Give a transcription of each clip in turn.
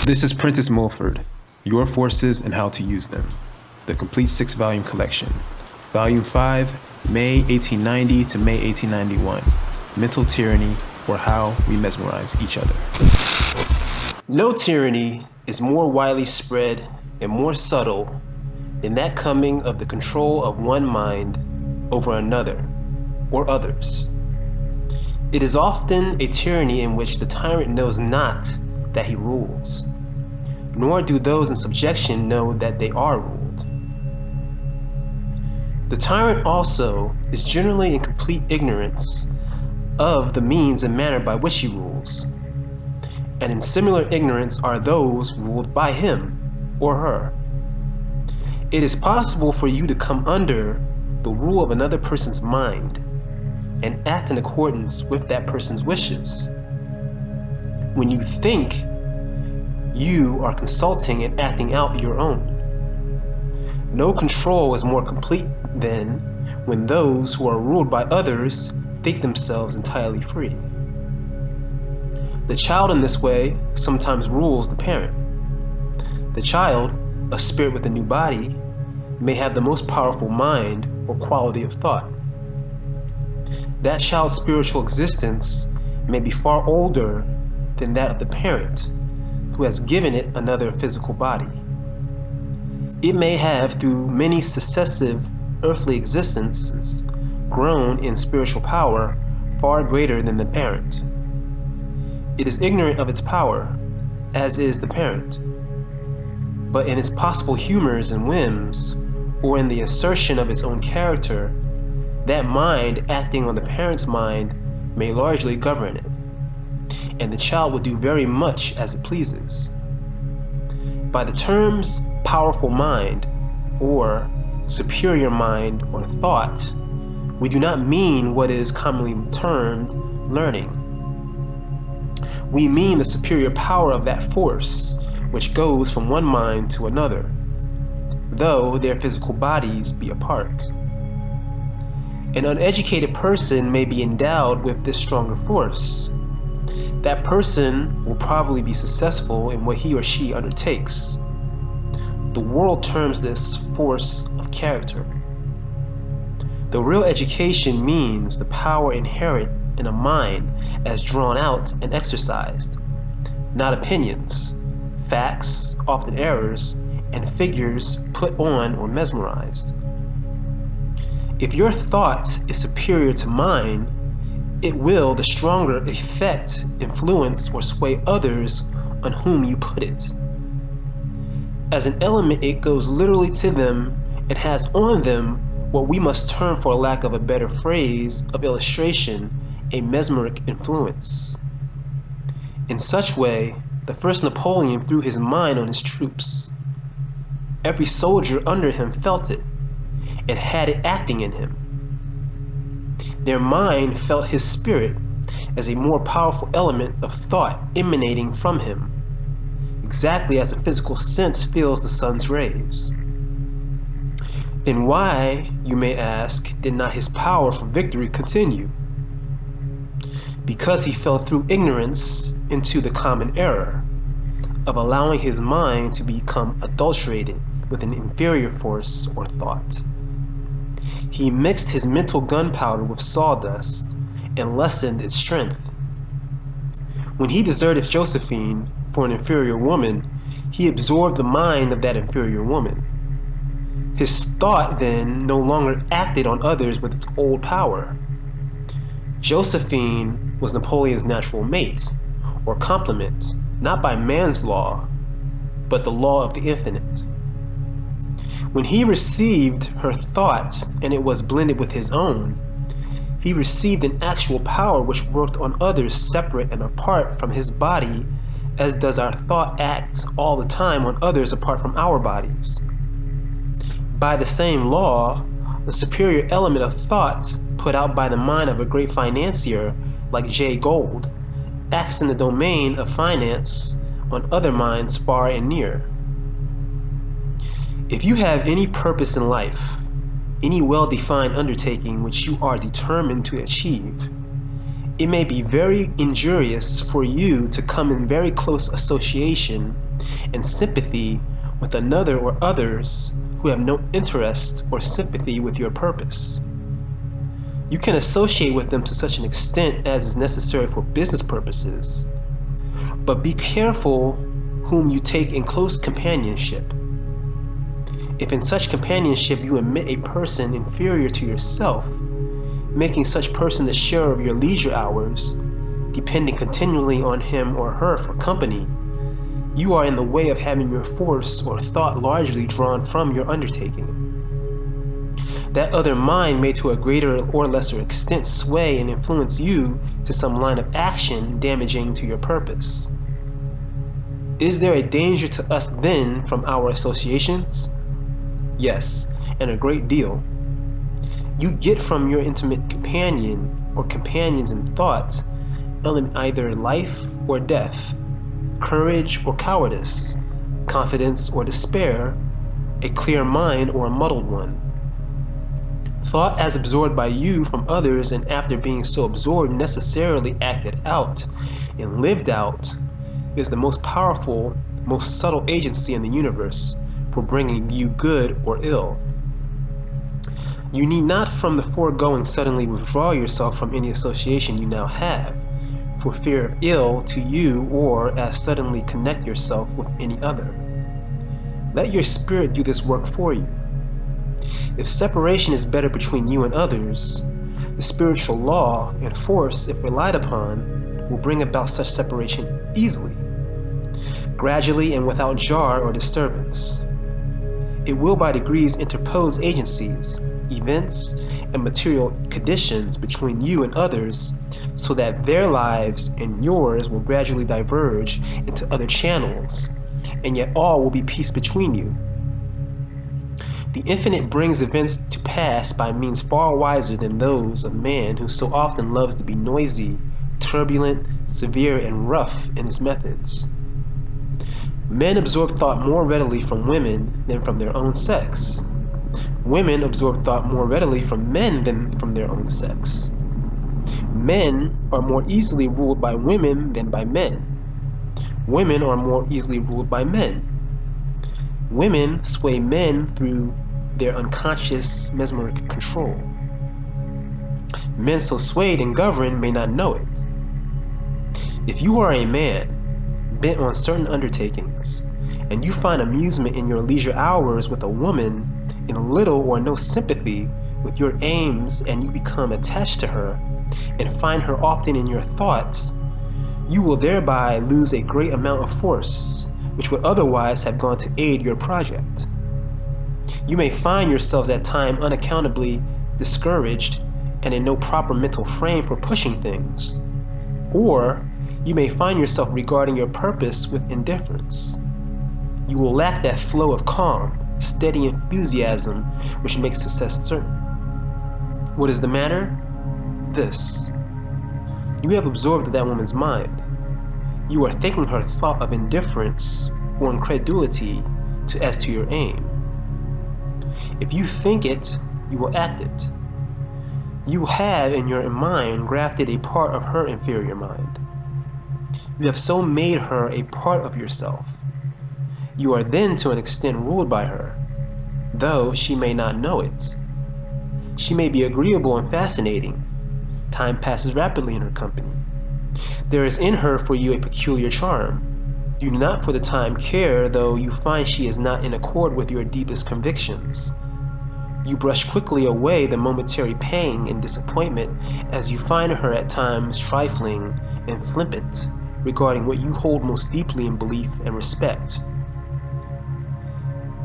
This is Prentice Mulford, Your Forces and How to Use Them, the complete 6-volume collection. Volume 5, May 1890 to May 1891, Mental Tyranny, or How We Mesmerize Each Other. No tyranny is more widely spread and more subtle than that coming of the control of one mind over another, or others. It is often a tyranny in which the tyrant knows not that he rules, nor do those in subjection know that they are ruled. The tyrant also is generally in complete ignorance of the means and manner by which he rules, and in similar ignorance are those ruled by him or her. It is possible for you to come under the rule of another person's mind and act in accordance with that person's wishes. When you think, you are consulting and acting out your own. No control is more complete than when those who are ruled by others think themselves entirely free. The child in this way sometimes rules the parent. The child, a spirit with a new body, may have the most powerful mind or quality of thought. That child's spiritual existence may be far older than that of the parent, who has given it another physical body. It may have, through many successive earthly existences, grown in spiritual power far greater than the parent. It is ignorant of its power, as is the parent. But in its possible humors and whims, or in the assertion of its own character, that mind acting on the parent's mind may largely govern it, and the child will do very much as it pleases. By the terms powerful mind, or superior mind, or thought, we do not mean what is commonly termed learning. We mean the superior power of that force which goes from one mind to another, though their physical bodies be apart. An uneducated person may be endowed with this stronger force. That person will probably be successful in what he or she undertakes. The world terms this force of character. The real education means the power inherent in a mind as drawn out and exercised, not opinions, facts, often errors, and figures put on or mesmerized. If your thought is superior to mine, it will the stronger affect, influence, or sway others on whom you put it. As an element, it goes literally to them and has on them what we must term, for lack of a better phrase of illustration, a mesmeric influence. In such way, the first Napoleon threw his mind on his troops. Every soldier under him felt it and had it acting in him. Their mind felt his spirit as a more powerful element of thought emanating from him, exactly as a physical sense feels the sun's rays. Then why, you may ask, did not his power for victory continue? Because he fell through ignorance into the common error of allowing his mind to become adulterated with an inferior force or thought. He mixed his mental gunpowder with sawdust and lessened its strength. When he deserted Josephine for an inferior woman, he absorbed the mind of that inferior woman. His thought then no longer acted on others with its old power. Josephine was Napoleon's natural mate, or complement, not by man's law, but the law of the infinite. When he received her thought and it was blended with his own, he received an actual power which worked on others separate and apart from his body, as does our thought act all the time on others apart from our bodies. By the same law, the superior element of thought put out by the mind of a great financier like Jay Gould acts in the domain of finance on other minds far and near. If you have any purpose in life, any well-defined undertaking which you are determined to achieve, it may be very injurious for you to come in very close association and sympathy with another or others who have no interest or sympathy with your purpose. You can associate with them to such an extent as is necessary for business purposes, but be careful whom you take in close companionship. If in such companionship you admit a person inferior to yourself, making such person the share of your leisure hours, depending continually on him or her for company, you are in the way of having your force or thought largely drawn from your undertaking. That other mind may to a greater or lesser extent sway and influence you to some line of action damaging to your purpose. Is there a danger to us then from our associations? Yes, and a great deal. You get from your intimate companion or companions in thought either life or death, courage or cowardice, confidence or despair, a clear mind or a muddled one. Thought as absorbed by you from others and after being so absorbed necessarily acted out and lived out is the most powerful, most subtle agency in the universe for bringing you good or ill. You need not from the foregoing suddenly withdraw yourself from any association you now have, for fear of ill to you, or as suddenly connect yourself with any other. Let your spirit do this work for you. If separation is better between you and others, the spiritual law and force, if relied upon, will bring about such separation easily, gradually and without jar or disturbance. It will by degrees interpose agencies, events, and material conditions between you and others, so that their lives and yours will gradually diverge into other channels, and yet all will be peace between you. The infinite brings events to pass by means far wiser than those of man, who so often loves to be noisy, turbulent, severe, and rough in his methods. Men absorb thought more readily from women than from their own sex. Women absorb thought more readily from men than from their own sex. Men are more easily ruled by women than by men. Women are more easily ruled by men. Women sway men through their unconscious mesmeric control. Men so swayed and governed may not know it. If you are a man bent on certain undertakings, and you find amusement in your leisure hours with a woman in little or no sympathy with your aims, and you become attached to her and find her often in your thoughts, you will thereby lose a great amount of force which would otherwise have gone to aid your project. You may find yourselves at times unaccountably discouraged and in no proper mental frame for pushing things, or you may find yourself regarding your purpose with indifference. You will lack that flow of calm, steady enthusiasm which makes success certain. What is the matter? This. You have absorbed that woman's mind. You are thinking her thought of indifference or incredulity as to your aim. If you think it, you will act it. You have in your mind grafted a part of her inferior mind. You have so made her a part of yourself. You are then to an extent ruled by her, though she may not know it. She may be agreeable and fascinating. Time passes rapidly in her company. There is in her for you a peculiar charm. You do not for the time care, though you find she is not in accord with your deepest convictions. You brush quickly away the momentary pang and disappointment as you find her at times trifling and flippant regarding what you hold most deeply in belief and respect.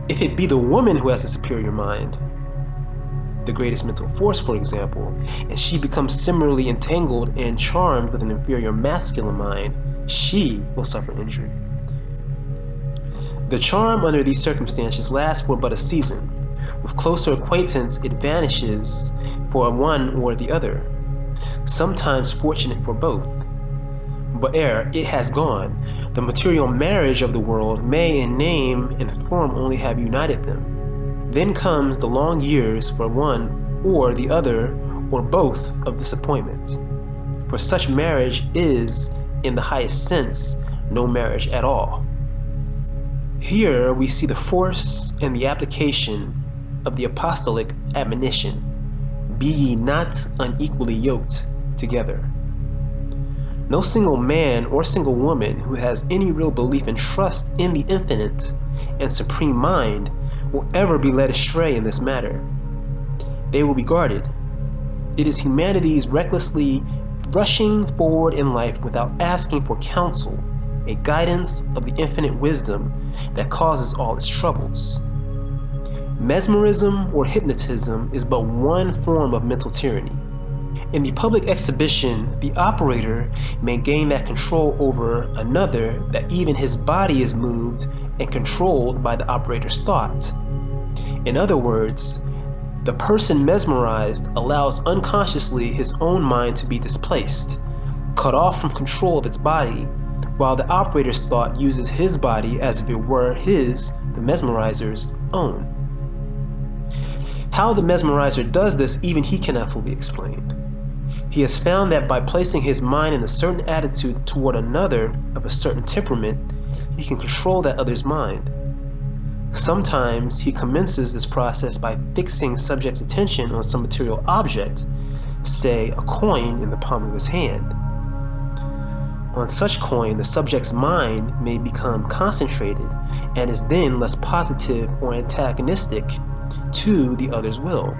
If it be the woman who has a superior mind, the greatest mental force, for example, and she becomes similarly entangled and charmed with an inferior masculine mind, she will suffer injury. The charm under these circumstances lasts for but a season. With closer acquaintance, it vanishes for one or the other, sometimes fortunate for both. But ere it has gone, the material marriage of the world may in name and form only have united them. Then comes the long years for one or the other or both of disappointment. For such marriage is, in the highest sense, no marriage at all. Here we see the force and the application of the apostolic admonition, "Be ye not unequally yoked together." No single man or single woman who has any real belief and trust in the infinite and supreme mind will ever be led astray in this matter. They will be guarded. It is humanity's recklessly rushing forward in life without asking for counsel, a guidance of the infinite wisdom that causes all its troubles. Mesmerism or hypnotism is but one form of mental tyranny. In the public exhibition, the operator may gain that control over another that even his body is moved and controlled by the operator's thought. In other words, the person mesmerized allows unconsciously his own mind to be displaced, cut off from control of its body, while the operator's thought uses his body as if it were his, the mesmerizer's, own. How the mesmerizer does this, even he cannot fully explain. He has found that by placing his mind in a certain attitude toward another of a certain temperament, he can control that other's mind. Sometimes he commences this process by fixing subject's attention on some material object, say a coin in the palm of his hand. On such coin, the subject's mind may become concentrated and is then less positive or antagonistic to the other's will.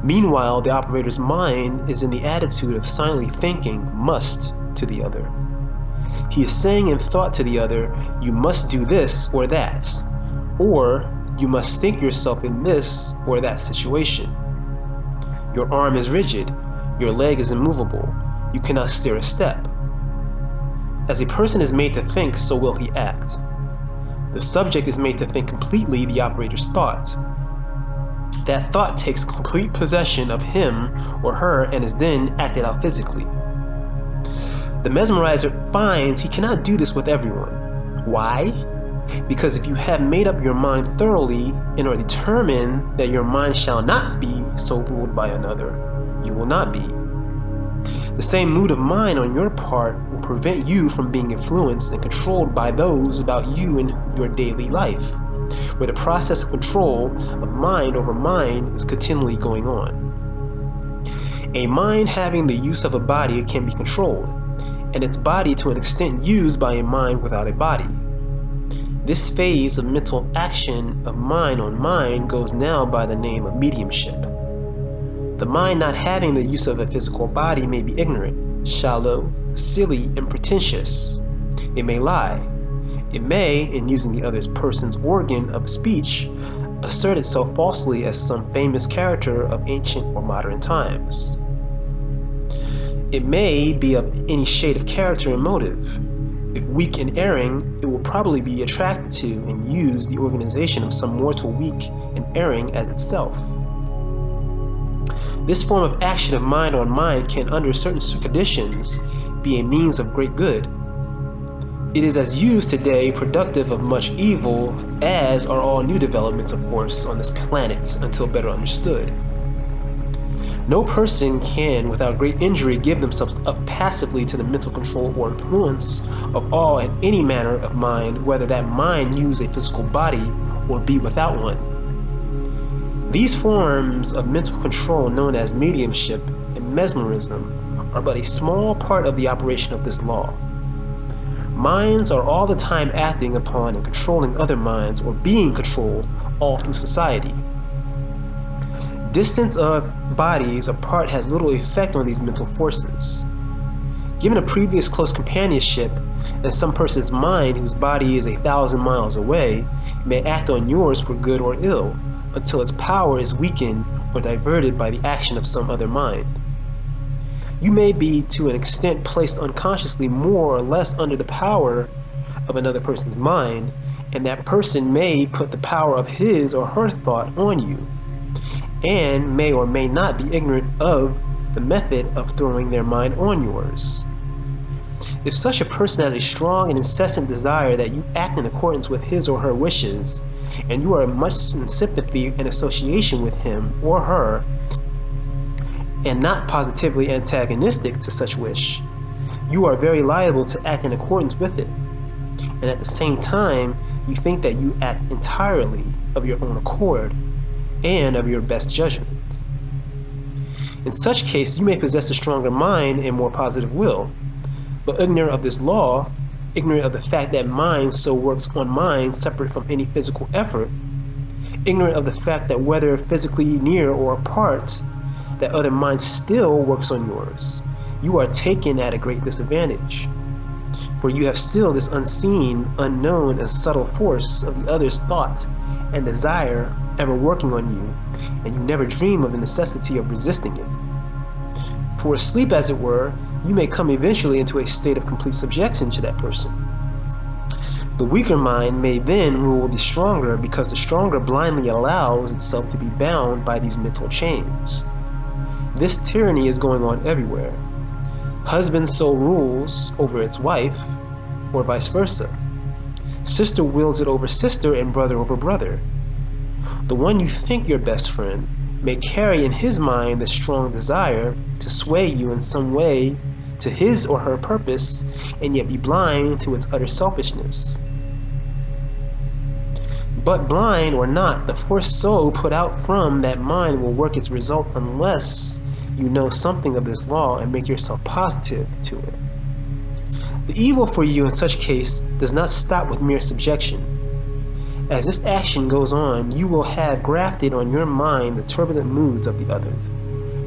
Meanwhile, the operator's mind is in the attitude of silently thinking "must" to the other. He is saying in thought to the other, "You must do this or that," or "You must think yourself in this or that situation. Your arm is rigid, your leg is immovable, you cannot stir a step." As a person is made to think, so will he act. The subject is made to think completely the operator's thought. That thought takes complete possession of him or her and is then acted out physically. The mesmerizer finds he cannot do this with everyone. Why? Because if you have made up your mind thoroughly and are determined that your mind shall not be so ruled by another, you will not be. The same mood of mind on your part will prevent you from being influenced and controlled by those about you in your daily life, where the process of control of mind over mind is continually going on. A mind having the use of a body can be controlled, and its body to an extent used by a mind without a body. This phase of mental action of mind on mind goes now by the name of mediumship. The mind not having the use of a physical body may be ignorant, shallow, silly, and pretentious. It may lie. It may, in using the other person's organ of speech, assert itself falsely as some famous character of ancient or modern times. It may be of any shade of character and motive. If weak and erring, it will probably be attracted to and use the organization of some mortal weak and erring as itself. This form of action of mind on mind can, under certain conditions, be a means of great good. It is as used today productive of much evil as are all new developments of force on this planet until better understood. No person can, without great injury, give themselves up passively to the mental control or influence of all and any manner of mind, whether that mind use a physical body or be without one. These forms of mental control, known as mediumship and mesmerism, are but a small part of the operation of this law. Minds are all the time acting upon and controlling other minds or being controlled all through society. Distance of bodies apart has little effect on these mental forces. Given a previous close companionship, and some person's mind whose body is 1,000 miles away may act on yours for good or ill, until its power is weakened or diverted by the action of some other mind. You may be, to an extent, placed unconsciously more or less under the power of another person's mind, and that person may put the power of his or her thought on you, and may or may not be ignorant of the method of throwing their mind on yours. If such a person has a strong and incessant desire that you act in accordance with his or her wishes, and you are much in sympathy and association with him or her, and not positively antagonistic to such wish, you are very liable to act in accordance with it. and at the same time, you think that you act entirely of your own accord and of your best judgment. In such case, you may possess a stronger mind and more positive will, but ignorant of this law, ignorant of the fact that mind so works on mind separate from any physical effort, ignorant of the fact that whether physically near or apart, that other mind still works on yours, you are taken at a great disadvantage. For you have still this unseen, unknown, and subtle force of the other's thought and desire ever working on you, and you never dream of the necessity of resisting it. For asleep, as it were, you may come eventually into a state of complete subjection to that person. The weaker mind may then rule the stronger, because the stronger blindly allows itself to be bound by these mental chains. This tyranny is going on everywhere. Husband so rules over its wife, or vice versa. Sister wields it over sister and brother over brother. The one you think your best friend may carry in his mind the strong desire to sway you in some way to his or her purpose, and yet be blind to its utter selfishness. But blind or not, the force so put out from that mind will work its result unless you know something of this law and make yourself positive to it. The evil for you in such case does not stop with mere subjection. As this action goes on, you will have grafted on your mind the turbulent moods of the other.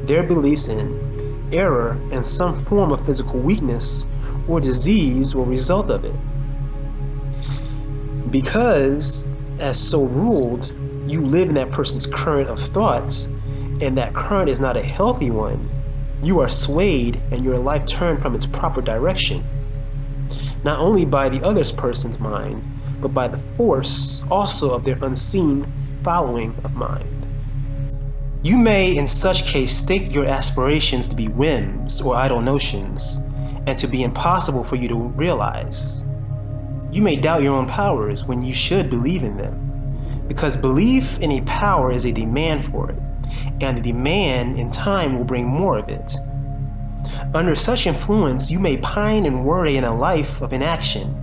Their beliefs in error and some form of physical weakness or disease will result of it. Because, as so ruled, you live in that person's current of thought, and that current is not a healthy one, you are swayed and your life turned from its proper direction, not only by the other person's mind, but by the force also of their unseen following of mind. You may in such case think your aspirations to be whims or idle notions, and to be impossible for you to realize. You may doubt your own powers when you should believe in them, because belief in a power is a demand for it, and the demand in time will bring more of it. Under such influence, you may pine and worry in a life of inaction,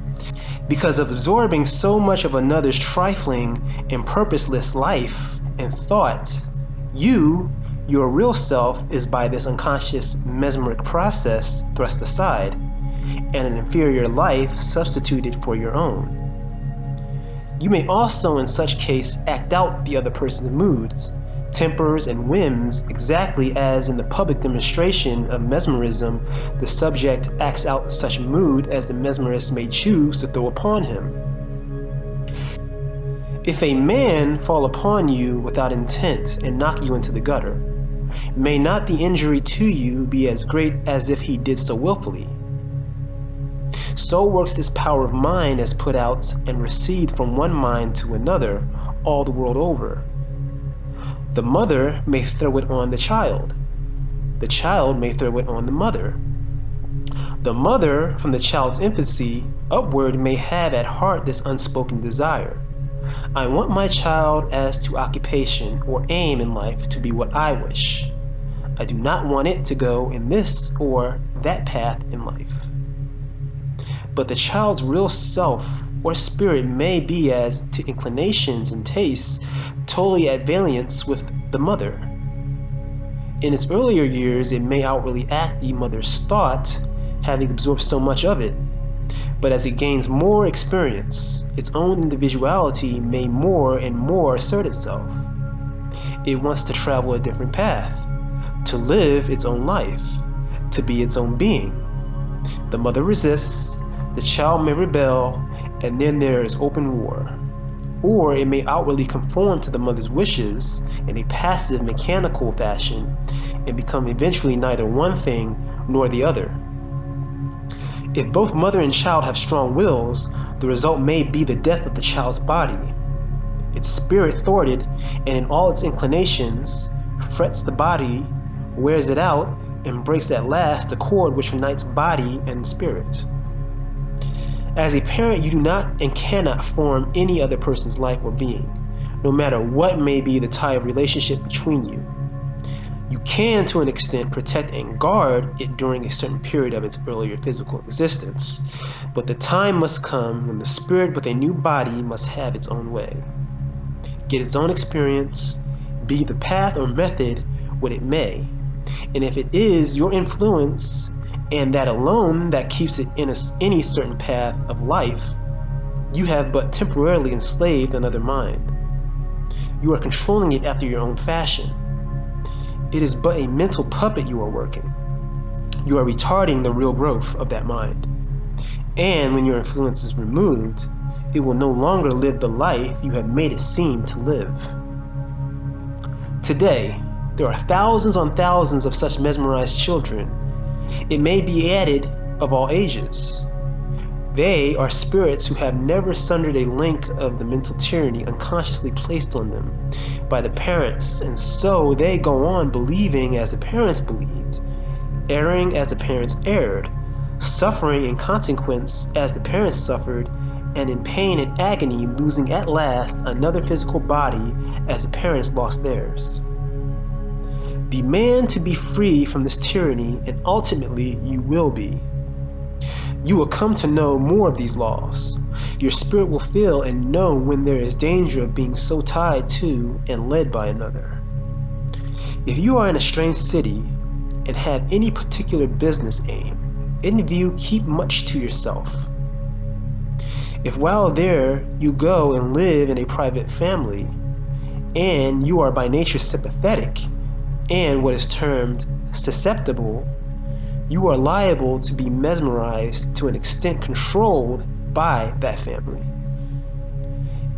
because of absorbing so much of another's trifling and purposeless life and thought. Your real self, is by this unconscious mesmeric process thrust aside, and an inferior life substituted for your own. You may also in such case act out the other person's moods, tempers, and whims, exactly as in the public demonstration of mesmerism the subject acts out such mood as the mesmerist may choose to throw upon him. If a man fall upon you without intent and knock you into the gutter, may not the injury to you be as great as if he did so willfully? So works this power of mind as put out and received from one mind to another all the world over. The mother may throw it on the child may throw it on the mother. The mother from the child's infancy upward may have at heart this unspoken desire. I want my child as to occupation or aim in life to be what I wish. I do not want it to go in this or that path in life. But the child's real self or spirit may be, as to inclinations and tastes, totally at variance with the mother. In its earlier years, it may outwardly act the mother's thought, having absorbed so much of it. But as it gains more experience, its own individuality may more and more assert itself. It wants to travel a different path, to live its own life, to be its own being. The mother resists, the child may rebel, and then there is open war. Or it may outwardly conform to the mother's wishes in a passive, mechanical fashion and become eventually neither one thing nor the other. If both mother and child have strong wills, the result may be the death of the child's body. Its spirit thwarted, and in all its inclinations, frets the body, wears it out, and breaks at last the cord which unites body and spirit. As a parent, you do not and cannot form any other person's life or being, no matter what may be the tie of relationship between you. You can, to an extent, protect and guard it during a certain period of its earlier physical existence, but the time must come when the spirit with a new body must have its own way, get its own experience, be the path or method what it may, and if it is your influence and that alone that keeps it in any certain path of life, you have but temporarily enslaved another mind. You are controlling it after your own fashion. It is but a mental puppet you are working. You are retarding the real growth of that mind. And when your influence is removed, it will no longer live the life you have made it seem to live. Today, there are thousands on thousands of such mesmerized children. It may be added of all ages. They are spirits who have never sundered a link of the mental tyranny unconsciously placed on them by the parents, and so they go on believing as the parents believed, erring as the parents erred, suffering in consequence as the parents suffered, and in pain and agony losing at last another physical body as the parents lost theirs. Demand to be free from this tyranny, and ultimately you will be. You will come to know more of these laws. Your spirit will feel and know when there is danger of being so tied to and led by another. If you are in a strange city and have any particular business aim in view, keep much to yourself. If while there you go and live in a private family, and you are by nature sympathetic and what is termed susceptible, you are liable to be mesmerized to an extent controlled by that family.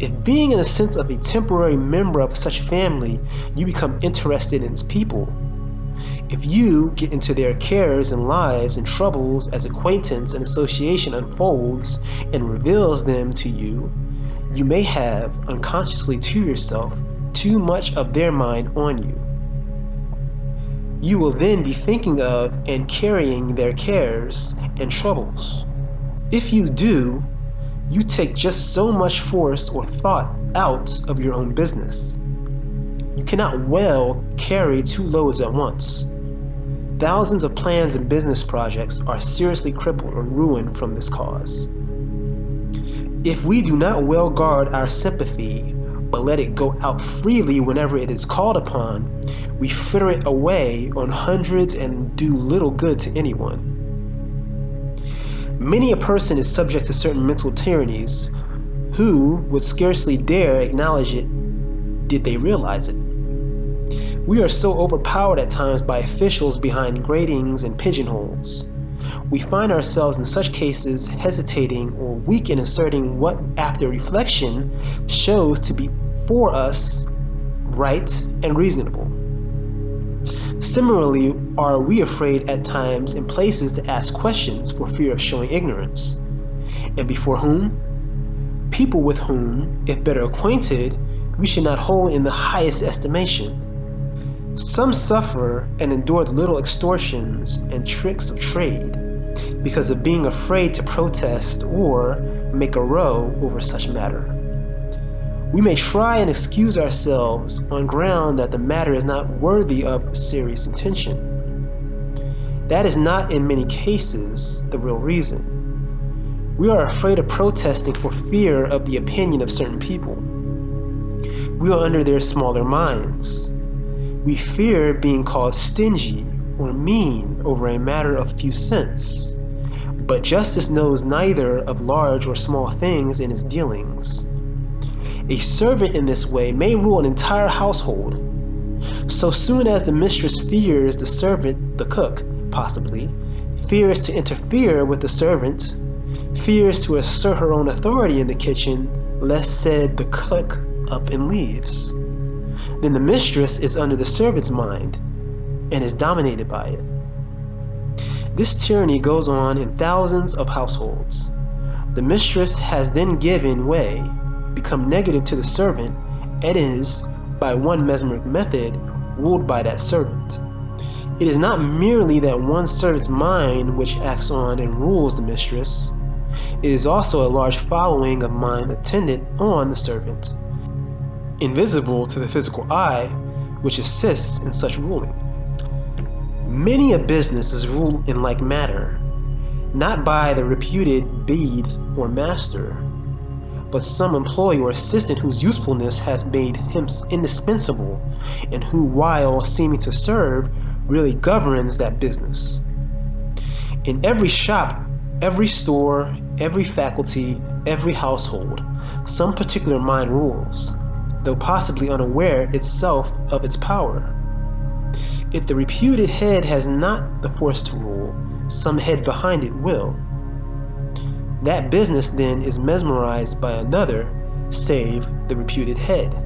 If being in the sense of a temporary member of such family, you become interested in its people, if you get into their cares and lives and troubles as acquaintance and association unfolds and reveals them to you, you may have, unconsciously to yourself, too much of their mind on you. You will then be thinking of and carrying their cares and troubles. If you do, you take just so much force or thought out of your own business. You cannot well carry two loads at once. Thousands of plans and business projects are seriously crippled or ruined from this cause. If we do not well guard our sympathy, but let it go out freely whenever it is called upon, we fritter it away on hundreds and do little good to anyone. Many a person is subject to certain mental tyrannies who would scarcely dare acknowledge it did they realize it. We are so overpowered at times by officials behind gratings and pigeonholes. We find ourselves in such cases hesitating or weak in asserting what, after reflection, shows to be for us right and reasonable. Similarly, are we afraid at times in places to ask questions for fear of showing ignorance? And before whom? People with whom, if better acquainted, we should not hold in the highest estimation. Some suffer and endure little extortions and tricks of trade because of being afraid to protest or make a row over such matter. We may try and excuse ourselves on ground that the matter is not worthy of serious attention. That is not in many cases the real reason. We are afraid of protesting for fear of the opinion of certain people. We are under their smaller minds. We fear being called stingy or mean over a matter of few cents. But justice knows neither of large or small things in its dealings. A servant in this way may rule an entire household. So soon as the mistress fears the servant, the cook, possibly, fears to interfere with the servant, fears to assert her own authority in the kitchen, lest said the cook up and leaves, then the mistress is under the servant's mind and is dominated by it. This tyranny goes on in thousands of households. The mistress has then given way, become negative to the servant, and is, by one mesmeric method, ruled by that servant. It is not merely that one servant's mind which acts on and rules the mistress. It is also a large following of mind attendant on the servant, invisible to the physical eye, which assists in such ruling. Many a business is ruled in like manner, not by the reputed bead or master, but some employee or assistant whose usefulness has made him indispensable, and who, while seeming to serve, really governs that business. In every shop, every store, every faculty, every household, some particular mind rules, though possibly unaware itself of its power. If the reputed head has not the force to rule, some head behind it will. That business then is mesmerized by another, save the reputed head.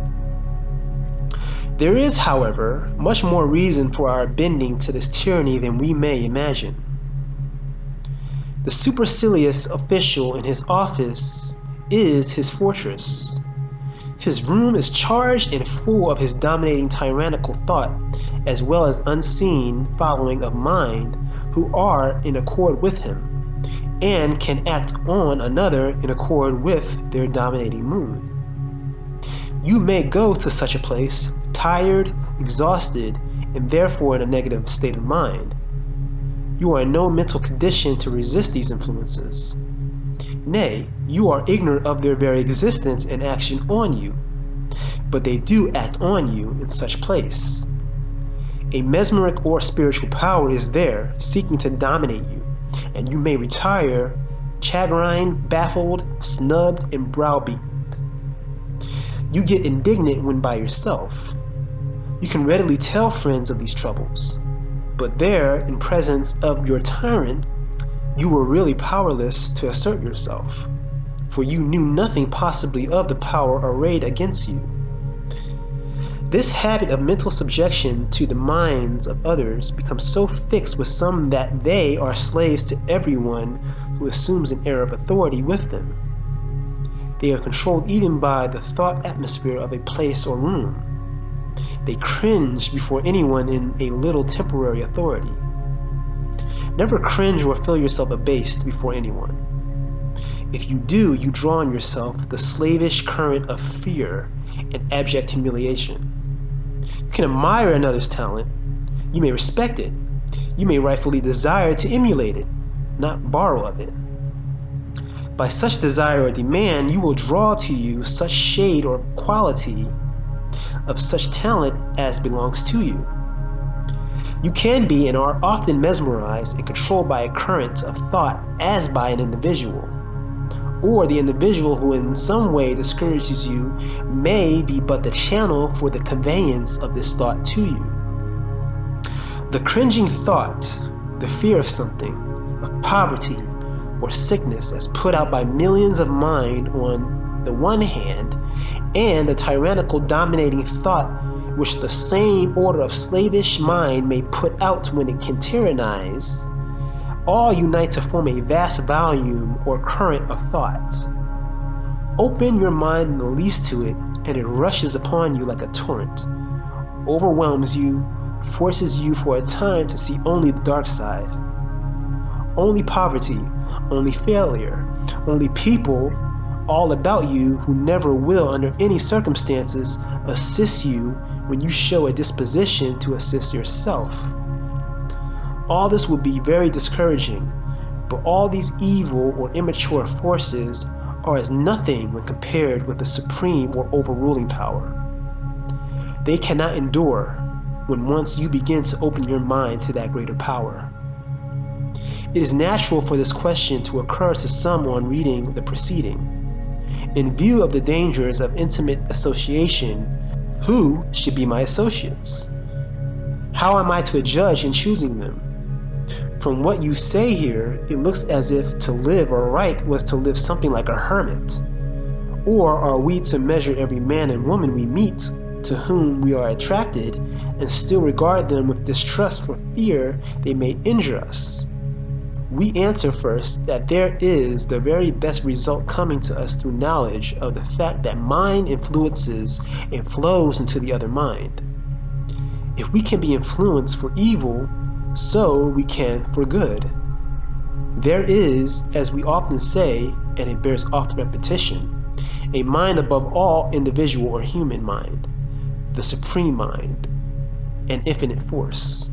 There is, however, much more reason for our bending to this tyranny than we may imagine. The supercilious official in his office is his fortress. His room is charged and full of his dominating tyrannical thought, as well as unseen following of mind who are in accord with him, and can act on another in accord with their dominating mood. You may go to such a place, tired, exhausted, and therefore in a negative state of mind. You are in no mental condition to resist these influences. Nay, you are ignorant of their very existence and action on you, but they do act on you in such place. A mesmeric or spiritual power is there, seeking to dominate you, and you may retire, chagrined, baffled, snubbed, and browbeaten. You get indignant when by yourself. You can readily tell friends of these troubles, but there, in presence of your tyrant, you were really powerless to assert yourself, for you knew nothing possibly of the power arrayed against you. This habit of mental subjection to the minds of others becomes so fixed with some that they are slaves to everyone who assumes an air of authority with them. They are controlled even by the thought atmosphere of a place or room. They cringe before anyone in a little temporary authority. Never cringe or feel yourself abased before anyone. If you do, you draw on yourself the slavish current of fear and abject humiliation. You can admire another's talent. You may respect it. You may rightfully desire to emulate it, not borrow of it. By such desire or demand, you will draw to you such shade or quality of such talent as belongs to you. You can be and are often mesmerized and controlled by a current of thought as by an individual, or the individual who in some way discourages you may be but the channel for the conveyance of this thought to you. The cringing thought, the fear of something, of poverty or sickness as put out by millions of mind on the one hand, and the tyrannical dominating thought which the same order of slavish mind may put out when it can tyrannize, all unite to form a vast volume or current of thought. Open your mind in the least to it, and it rushes upon you like a torrent, overwhelms you, forces you for a time to see only the dark side. Only poverty, only failure, only people all about you who never will under any circumstances assist you when you show a disposition to assist yourself. All this will be very discouraging, but all these evil or immature forces are as nothing when compared with the supreme or overruling power. They cannot endure when once you begin to open your mind to that greater power. It is natural for this question to occur to some on reading the preceding. In view of the dangers of intimate association, who should be my associates? How am I to judge in choosing them? From what you say here, it looks as if to live aright was to live something like a hermit. Or are we to measure every man and woman we meet, to whom we are attracted, and still regard them with distrust for fear they may injure us? We answer first that there is the very best result coming to us through knowledge of the fact that mind influences and flows into the other mind. If we can be influenced for evil, so we can for good. There is, as we often say, and it bears oft repetition, a mind above all individual or human mind, the supreme mind, an infinite force.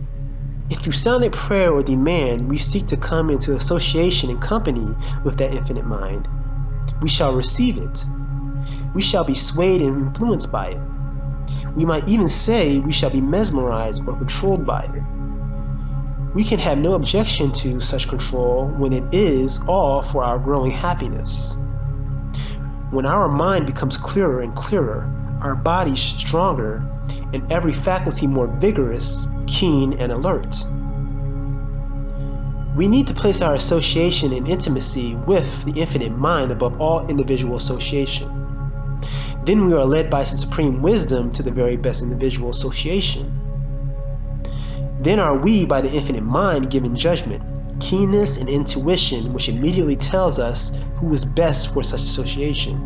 If through silent prayer or demand we seek to come into association and company with that infinite mind, we shall receive it. We shall be swayed and influenced by it. We might even say we shall be mesmerized or controlled by it. We can have no objection to such control when it is all for our growing happiness. When our mind becomes clearer and clearer, our body stronger, and every faculty more vigorous, keen, and alert. We need to place our association and intimacy with the infinite mind above all individual association. Then we are led by supreme wisdom to the very best individual association. Then are we by the infinite mind given judgment, keenness, and intuition which immediately tells us who is best for such association.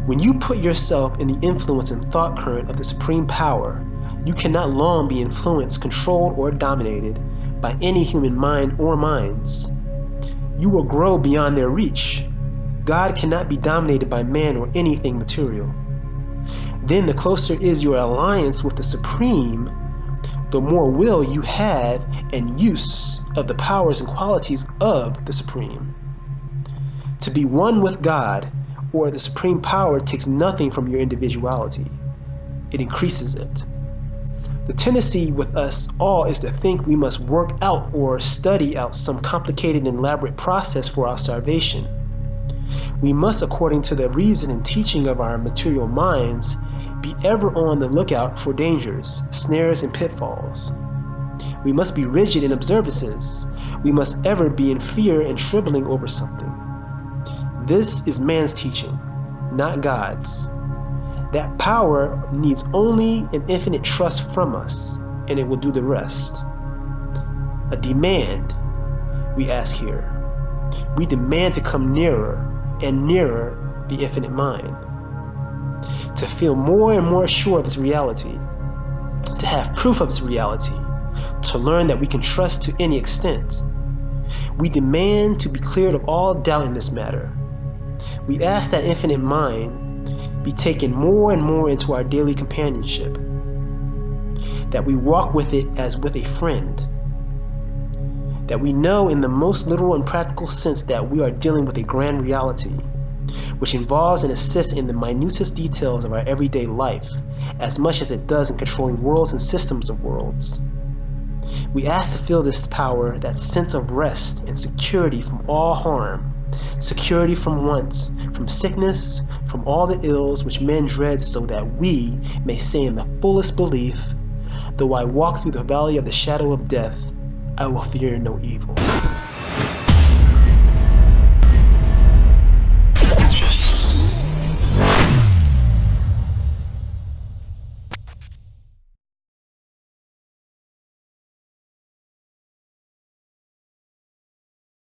When you put yourself in the influence and thought current of the supreme power, you cannot long be influenced, controlled, or dominated by any human mind or minds. You will grow beyond their reach. God cannot be dominated by man or anything material. Then the closer is your alliance with the Supreme, the more will you have and use of the powers and qualities of the Supreme. To be one with God or the Supreme Power takes nothing from your individuality. It increases it. The tendency with us all is to think we must work out or study out some complicated and elaborate process for our salvation. We must, according to the reason and teaching of our material minds, be ever on the lookout for dangers, snares, and pitfalls. We must be rigid in observances. We must ever be in fear and trembling over something. This is man's teaching, not God's. That power needs only an infinite trust from us, and it will do the rest. A demand, we ask here. We demand to come nearer and nearer the infinite mind, to feel more and more sure of its reality, to have proof of its reality, to learn that we can trust to any extent. We demand to be cleared of all doubt in this matter. We ask that infinite mind be taken more and more into our daily companionship, that we walk with it as with a friend, that we know in the most literal and practical sense that we are dealing with a grand reality, which involves and assists in the minutest details of our everyday life, as much as it does in controlling worlds and systems of worlds. We ask to feel this power, that sense of rest and security from all harm, security from want, from sickness, from all the ills which men dread, so that we may say in the fullest belief, though I walk through the valley of the shadow of death, I will fear no evil.